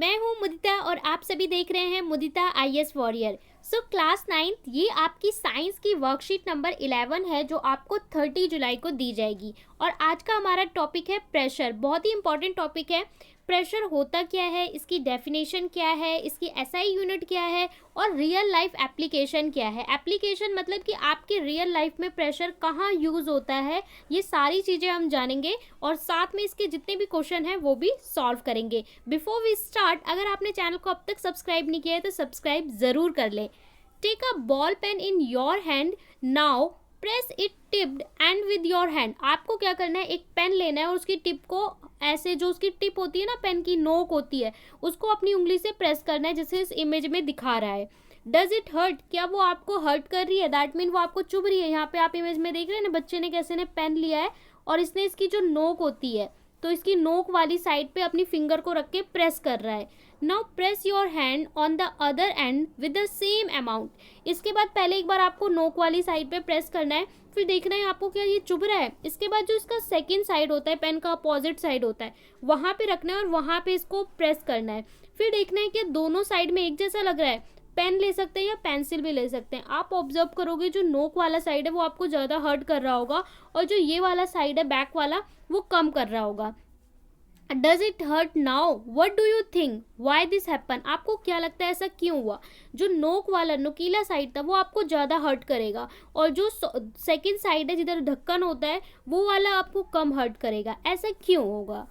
मैं हूँ मुदिता और आप सभी देख रहे हैं Mudita IAS warrior. So class 9th ये आपकी साइंस की वर्कशीट नंबर 11 है जो आपको 30 जुलाई को दी जाएगी। और आज का हमारा टॉपिक है प्रेशर। बहुत ही इंपॉर्टेंट टॉपिक है। प्रेशर होता क्या है, इसकी डेफिनेशन क्या है, इसकी एसआई यूनिट क्या है और रियल लाइफ एप्लीकेशन क्या है। एप्लीकेशन मतलब कि आपके रियल लाइफ में प्रेशर कहाँ यूज़ होता है, ये सारी चीज़ें हम जानेंगे और साथ में इसके जितने भी क्वेश्चन हैं वो भी सॉल्व करेंगे। बिफोर वी स्टार्ट, अगर आपने चैनल को अब तक सब्सक्राइब नहीं किया है तो सब्सक्राइब ज़रूर कर ले। Take a ball pen in your hand now, press it tipped end with your hand. आपको क्या करना है, एक पेन लेना है और उसकी टिप को ऐसे, जो उसकी टिप होती है ना, पेन की नोक होती है, उसको अपनी उंगली से प्रेस करना है जैसे इस इमेज में दिखा रहा है। डज इट हर्ट, क्या वो आपको हर्ट कर रही है? दैट मीन वो आपको चुभ रही है। यहाँ पे आप इमेज में देख रहे हैं ना, बच्चे ने कैसे ने पेन लिया है और इसने इसकी जो नोक होती है तो इसकी नोक वाली साइड पे अपनी फिंगर को रख के प्रेस कर रहा है। Now press your hand on the other and with the same amount. इसके बाद पहले एक बार आपको नोक वाली साइड पे प्रेस करना है, फिर देखना है आपको क्या ये चुभ रहा है। इसके बाद जो इसका सेकंड साइड होता है, पेन का अपोजिट साइड होता है, वहाँ पे रखना है और वहाँ पे इसको प्रेस करना है। फिर देखना है कि दोनों साइड में एक जैसा लग रहा है। पेन ले सकते हैं या पेंसिल भी ले सकते हैं। आप ऑब्जर्व करोगे जो नोक वाला साइड है वो आपको ज़्यादा हर्ट कर रहा होगा और जो ये वाला साइड है बैक वाला वो कम कर रहा होगा। Does it hurt now, what do you think why this happen? आपको क्या लगता है ऐसा क्यों हुआ? जो नोक वाला नुकीला साइड था वो आपको ज़्यादा हर्ट करेगा और जो सेकेंड साइड है जिधर ढक्कन होता है वो वाला आपको कम हर्ट करेगा। ऐसा क्यों होगा?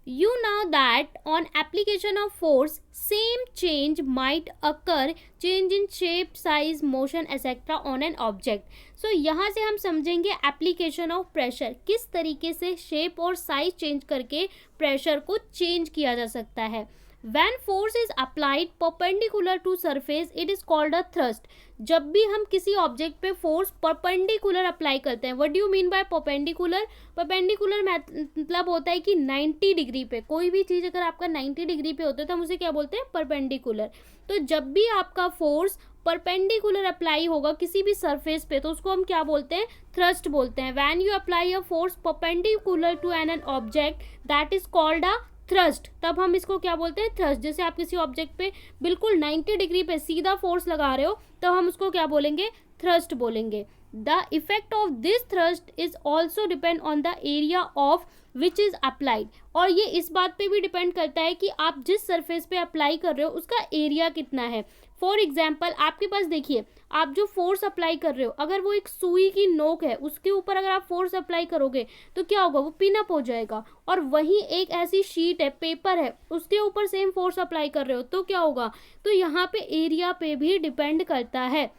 You know that on application of force, same change might occur, change in shape, size, motion, etc. on an object. So यहाँ से हम समझेंगे application of pressure, किस तरीके से shape और size change करके pressure को change किया जा सकता है। When force is applied perpendicular to surface, it is called a thrust. जब भी हम किसी ऑब्जेक्ट पे फोर्स परपेंडिकुलर अप्लाई करते हैं, what do you mean by perpendicular? Perpendicular मतलब होता है कि 90 डिग्री पे, कोई भी चीज़ अगर आपका 90 डिग्री पे होता है तो हम उसे क्या बोलते हैं? परपेंडिकुलर। तो जब भी आपका फोर्स परपेंडिकुलर अप्लाई होगा किसी भी सरफेस पे तो उसको हम क्या बोलते हैं? थ्रस्ट बोलते हैं। When you apply a force perpendicular to an object that is called a thrust, तब हम इसको क्या बोलते हैं? थ्रस्ट। जैसे आप किसी ऑब्जेक्ट पे बिल्कुल 90 डिग्री पे सीधा फोर्स लगा रहे हो तो हम उसको क्या बोलेंगे? थ्रस्ट बोलेंगे। The effect of this thrust is also depend on the area of which is applied. और ये इस बात पे भी डिपेंड करता है कि आप जिस सरफेस पे अप्लाई कर रहे हो उसका एरिया कितना है। फॉर एग्जाम्पल, आपके पास देखिए, आप जो फोर्स अप्लाई कर रहे हो, अगर वो एक सुई की नोक है उसके ऊपर अगर आप फोर्स अप्लाई करोगे तो क्या होगा? वो पिन अप हो जाएगा। और वहीं एक ऐसी शीट है, पेपर है, उसके ऊपर सेम फोर्स अप्लाई कर रहे हो तो क्या होगा? तो यहाँ पे एरिया पे भी डिपेंड करता है।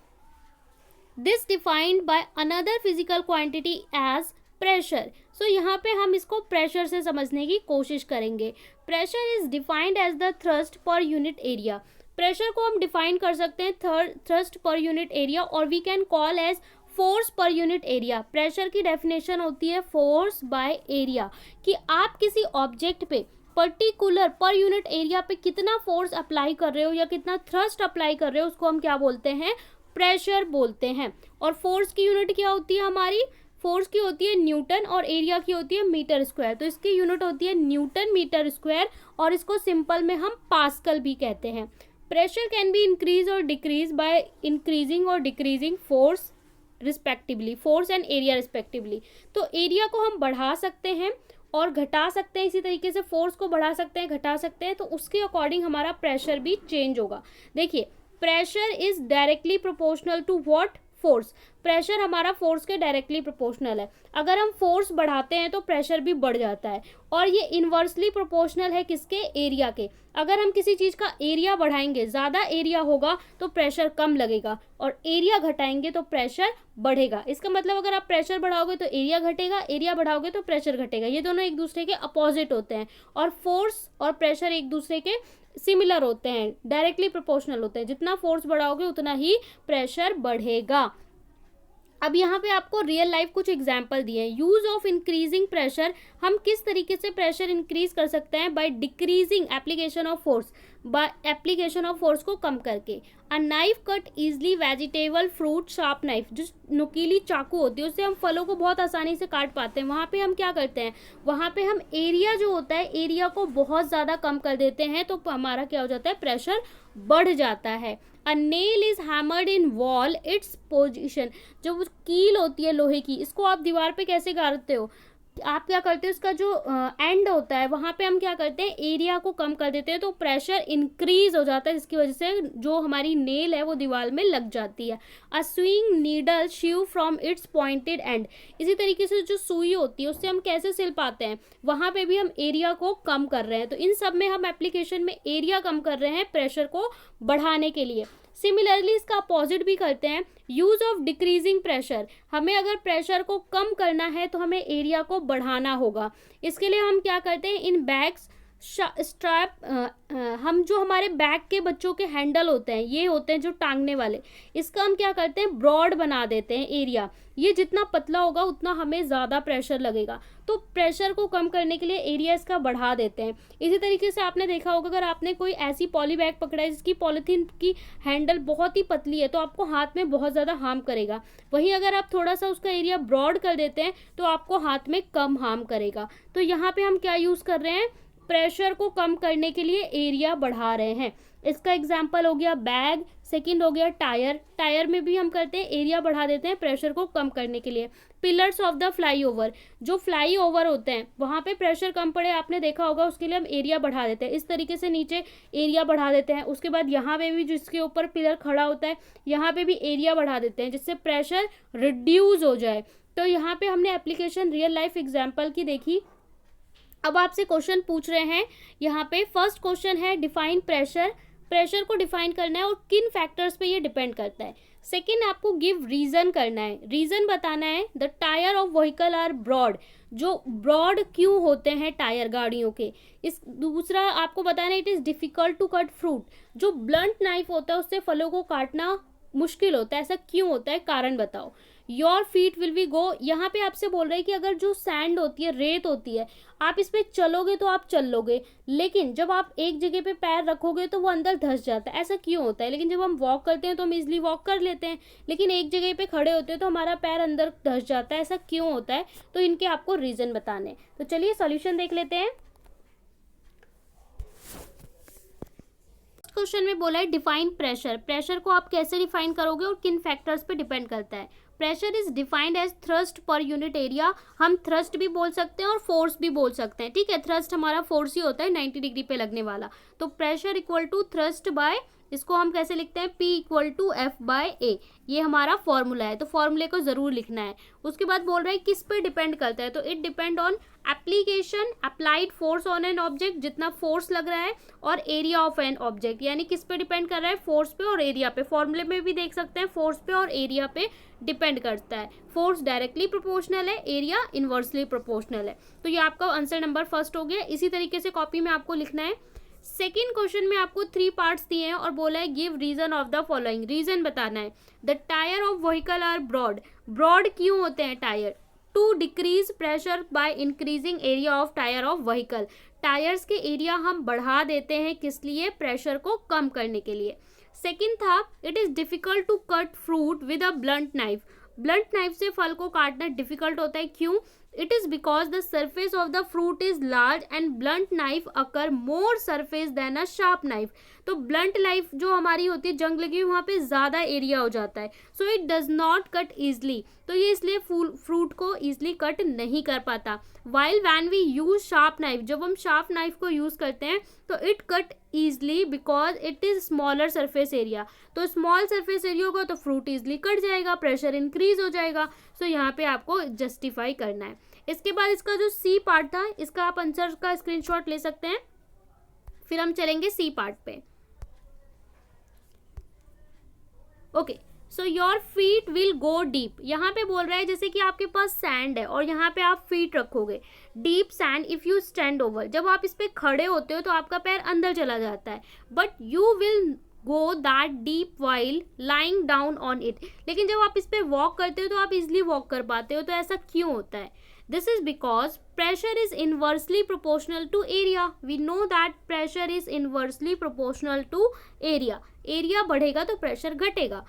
This defined by another physical quantity as pressure. So यहाँ पे हम इसको प्रेशर से समझने की कोशिश करेंगे। Pressure is defined as the thrust per unit area. Pressure को हम डिफाइन कर सकते हैं थ्रस्ट पर यूनिट एरिया और we can call as force per unit area. Pressure की डेफिनेशन होती है फोर्स बाय एरिया, कि आप किसी ऑब्जेक्ट पे पर्टिकुलर पर यूनिट एरिया पे कितना फोर्स अप्लाई कर रहे हो या कितना थ्रस्ट अप्लाई कर रहे हो उसको हम क्या बोलते हैं? प्रेशर बोलते हैं। और फोर्स की यूनिट क्या होती है हमारी? फोर्स की होती है न्यूटन और एरिया की होती है मीटर स्क्वायर। तो इसकी यूनिट होती है न्यूटन मीटर स्क्वायर और इसको सिंपल में हम पास्कल भी कहते हैं। प्रेशर कैन बी इंक्रीज और डिक्रीज बाय इंक्रीजिंग और decreasing force respectively, force and area respectively. तो एरिया को हम बढ़ा सकते हैं और घटा सकते हैं, इसी तरीके से फोर्स को बढ़ा सकते हैं, घटा सकते हैं, तो उसके अकॉर्डिंग हमारा प्रेशर भी चेंज होगा। देखिए, pressure is directly proportional to what? Force. Pressure हमारा फोर्स के डायरेक्टली प्रोपोर्शनल है। अगर हम फोर्स बढ़ाते हैं तो प्रेशर भी बढ़ जाता है और ये इन्वर्सली प्रोपोर्शनल है किसके? एरिया के। अगर हम किसी चीज़ का एरिया बढ़ाएंगे, ज़्यादा एरिया होगा तो प्रेशर कम लगेगा और एरिया घटाएंगे तो प्रेशर बढ़ेगा। इसका मतलब अगर आप प्रेशर बढ़ाओगे तो एरिया घटेगा, एरिया बढ़ाओगे तो प्रेशर घटेगा। ये दोनों एक दूसरे के अपोजिट होते हैं और फोर्स और प्रेशर एक दूसरे के सिमिलर होते हैं, डायरेक्टली प्रोपोर्शनल होते हैं। जितना फोर्स बढ़ाओगे उतना ही प्रेशर बढ़ेगा। अब यहाँ पे आपको रियल लाइफ कुछ एग्जाम्पल दिए हैं। यूज ऑफ इंक्रीजिंग प्रेशर, हम किस तरीके से प्रेशर इंक्रीज कर सकते हैं? By decreasing application of force, by application of force को कम करके। A knife cut easily vegetable fruit sharp knife, जो नुकीली चाकू होती है उससे हम फलों को बहुत आसानी से काट पाते हैं। वहाँ पे हम क्या करते हैं, वहाँ पे हम एरिया जो होता है एरिया को बहुत ज़्यादा कम कर देते हैं, तो हमारा क्या हो जाता है, प्रेशर बढ़ जाता है। A nail is hammered in wall its position, जो वो कील होती है लोहे की, इसको आप दीवार पे कैसे गाड़ते हो, आप क्या करते हो, उसका जो एंड होता है वहाँ पे हम क्या करते हैं, एरिया को कम कर देते हैं, तो प्रेशर इंक्रीज हो जाता है, जिसकी वजह से जो हमारी नेल है वो दीवार में लग जाती है। अ swing needle Shiv from its pointed and, इसी तरीके से जो सुई होती है उससे हम कैसे सिल पाते हैं, वहाँ पे भी हम एरिया को कम कर रहे हैं। तो इन सब में हम एप्लीकेशन में एरिया कम कर रहे हैं प्रेशर को बढ़ाने के लिए। सिमिलरली इसका अपोजिट भी करते हैं, यूज ऑफ डिक्रीजिंग प्रेशर, हमें अगर प्रेशर को कम करना है तो हमें एरिया को बढ़ाना होगा। इसके लिए हम क्या करते हैं, इन बैग्स स्ट्रैप, हम जो हमारे बैग के बच्चों के हैंडल होते हैं, ये होते हैं जो टांगने वाले, इसका हम क्या करते हैं, ब्रॉड बना देते हैं एरिया, ये जितना पतला होगा उतना हमें ज़्यादा प्रेशर लगेगा, तो प्रेशर को कम करने के लिए एरिया इसका बढ़ा देते हैं। इसी तरीके से आपने देखा होगा, अगर आपने कोई ऐसी पॉली बैग पकड़ा है जिसकी पॉलीथीन की हैंडल बहुत ही पतली है, तो आपको हाथ में बहुत ज़्यादा हार्म करेगा। वहीं अगर आप थोड़ा सा उसका एरिया ब्रॉड कर देते हैं तो आपको हाथ में कम हार्म करेगा। तो यहाँ पे हम क्या यूज़ कर रहे हैं, प्रेशर को कम करने के लिए एरिया बढ़ा रहे हैं। इसका एग्जाम्पल हो गया बैग, सेकंड हो गया टायर, टायर में भी हम करते हैं एरिया बढ़ा देते हैं प्रेशर को कम करने के लिए। पिलर्स ऑफ द फ्लाईओवर, जो फ्लाईओवर होते हैं वहाँ पे प्रेशर कम पड़े, आपने देखा होगा, उसके लिए हम एरिया बढ़ा देते हैं, इस तरीके से नीचे एरिया बढ़ा देते हैं। उसके बाद यहाँ पे भी जिसके ऊपर पिलर खड़ा होता है यहाँ पे भी एरिया बढ़ा देते हैं, जिससे प्रेशर रिड्यूस हो जाए। तो यहाँ पे हमने एप्लीकेशन रियल लाइफ एग्जाम्पल की देखी। अब आपसे क्वेश्चन पूछ रहे हैं, यहाँ पे फर्स्ट क्वेश्चन है डिफाइन प्रेशर, प्रेशर को डिफाइन करना है और किन फैक्टर्स पे ये डिपेंड करता है। सेकंड आपको गिव रीजन करना है, रीजन बताना है। The tyre of vehicle are broad, जो ब्रॉड क्यों होते हैं टायर गाड़ियों के। इस दूसरा आपको बताना है, it is difficult to cut fruit, जो ब्लंट नाइफ होता है उससे फलों को काटना मुश्किल होता है, ऐसा क्यों होता है, कारण बताओ। Your feet will be go, यहाँ पे आपसे बोल रहे हैं कि अगर जो सैंड होती है, रेत होती है, आप इस पे चलोगे तो आप चल लोगे, लेकिन जब आप एक जगह पे पैर रखोगे तो वो अंदर धंस जाता है, ऐसा क्यों होता है। लेकिन जब हम वॉक करते हैं तो हम इजिली वॉक कर लेते हैं, लेकिन एक जगह पे खड़े होते हैं तो हमारा पैर अंदर धंस जाता है, ऐसा क्यों होता है। तो इनके आपको रीजन बताने। तो चलिए सॉल्यूशन देख लेते हैं। क्वेश्चन में बोला है डिफाइन प्रेशर, प्रेशर को आप कैसे डिफाइन करोगे और किन फैक्टर्स पे डिपेंड करता है। Pressure is defined as thrust per unit area, हम थ्रस्ट भी बोल सकते हैं और फोर्स भी बोल सकते हैं, ठीक है। थ्रस्ट हमारा फोर्स ही होता है 90 डिग्री पे लगने वाला, तो pressure equal to thrust by, इसको हम कैसे लिखते हैं, P equal to F by A, ये हमारा फॉर्मूला है, तो फॉर्मूले को जरूर लिखना है। उसके बाद बोल रहा है किस पे डिपेंड करता है, तो it depend on application applied force on an object, जितना फोर्स लग रहा है, और एरिया ऑफ एन ऑब्जेक्ट, यानी किस पे डिपेंड कर रहा है, फोर्स पे और एरिया पे। फॉर्मूले में भी देख सकते हैं फोर्स पे और एरिया पे डिपेंड करता है। फोर्स डायरेक्टली प्रोपोर्शनल है, एरिया इनवर्सली प्रोपोर्शनल है। तो ये आपका आंसर नंबर फर्स्ट हो गया। इसी तरीके से कॉपी में आपको लिखना है। सेकेंड क्वेश्चन में आपको 3 पार्ट्स दिए हैं और बोला है give reason of the following, reason बताना है। The tyre of vehicle are broad, broad क्यों होते हैं tyre, to decrease pressure by increasing area of tyre of vehicle, tyres के एरिया हम बढ़ा देते हैं, किस लिए, प्रेशर को कम करने के लिए। सेकेंड था it is difficult to cut fruit with a blunt knife, blunt knife से फल को काटना डिफिकल्ट होता है, क्यों, it is because the surface of the fruit is large and blunt knife occur more surface than a sharp knife, तो blunt knife जो हमारी होती है जंग लगी हुई वहाँ पे ज़्यादा एरिया हो जाता है, so it does not cut easily, तो ये इसलिए फ्रूट को ईजिली कट नहीं कर पाता। While when we use sharp knife, जब हम शार्प नाइफ को यूज़ करते हैं तो it cut easily because it is smaller surface area, तो स्मॉल सरफेस एरिया होगा तो फ्रूट ईजिली कट जाएगा, प्रेशर इंक्रीज हो जाएगा। सो यहाँ पे आपको जस्टिफाई करना है। इसके बाद इसका जो सी पार्ट था, इसका आप आंसर का स्क्रीनशॉट ले सकते हैं, फिर हम चलेंगे सी पार्ट पे। Okay, so your feet will go deep, यहाँ पे बोल रहा है जैसे कि आपके पास सैंड है और यहाँ पे आप फीट रखोगे, deep sand if you stand over, जब आप इस पे खड़े होते हो तो आपका पैर अंदर चला जाता है, but you will go that deep while lying down on it. लेकिन जब आप इस पे वॉक करते हो तो आप इजिली वॉक कर पाते हो, तो ऐसा क्यों होता है? This is because pressure is inversely proportional to area. We know that pressure is inversely proportional to area. Area बढ़ेगा तो प्रेशर घटेगा।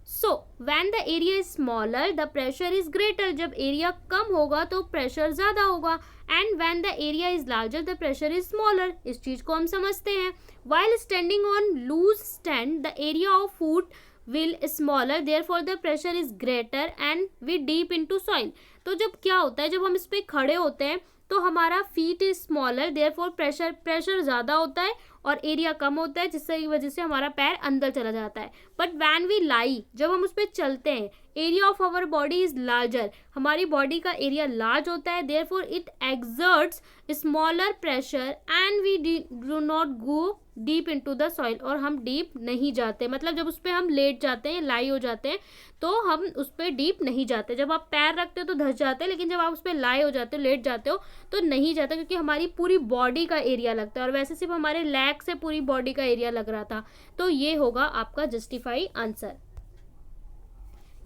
So when the area is smaller the pressure is greater. जब एरिया कम होगा तो pressure ज़्यादा होगा। And when the area is larger the pressure is smaller. इस चीज़ को हम समझते हैं। While standing on loose stand the area of foot will smaller, therefore the pressure is greater and we deep into soil. तो जब क्या होता है, जब हम इस पे खड़े होते हैं तो हमारा feet is smaller, therefore pressure ज़्यादा होता है और एरिया कम होता है, जिसकी वजह से हमारा पैर अंदर चला जाता है। बट व्हेन वी लाई, जब हम उस पर चलते हैं, area of our body is larger. हमारी बॉडी का एरिया लार्ज होता है, therefore it exerts smaller pressure and we do not go deep into the soil. और हम डीप नहीं जाते, मतलब जब उस पर हम लेट जाते हैं, लाई हो जाते हैं, तो हम उस पर डीप नहीं जाते। जब आप पैर रखते हो तो धंस जाते हैं, लेकिन जब आप उस पर लाई हो जाते हो, लेट जाते हो, तो नहीं जाता, क्योंकि हमारी पूरी बॉडी का एरिया लगता है। और वैसे सिर्फ हमारे लेग से पूरी बॉडी का एरिया लग रहा था। तो ये होगा आपका जस्टिफाई आंसर।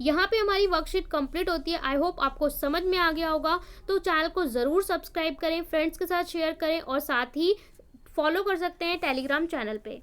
यहाँ पे हमारी वर्कशीट कंप्लीट होती है। आई होप आपको समझ में आ गया होगा। तो चैनल को ज़रूर सब्सक्राइब करें, फ्रेंड्स के साथ शेयर करें और साथ ही फॉलो कर सकते हैं टेलीग्राम चैनल पे।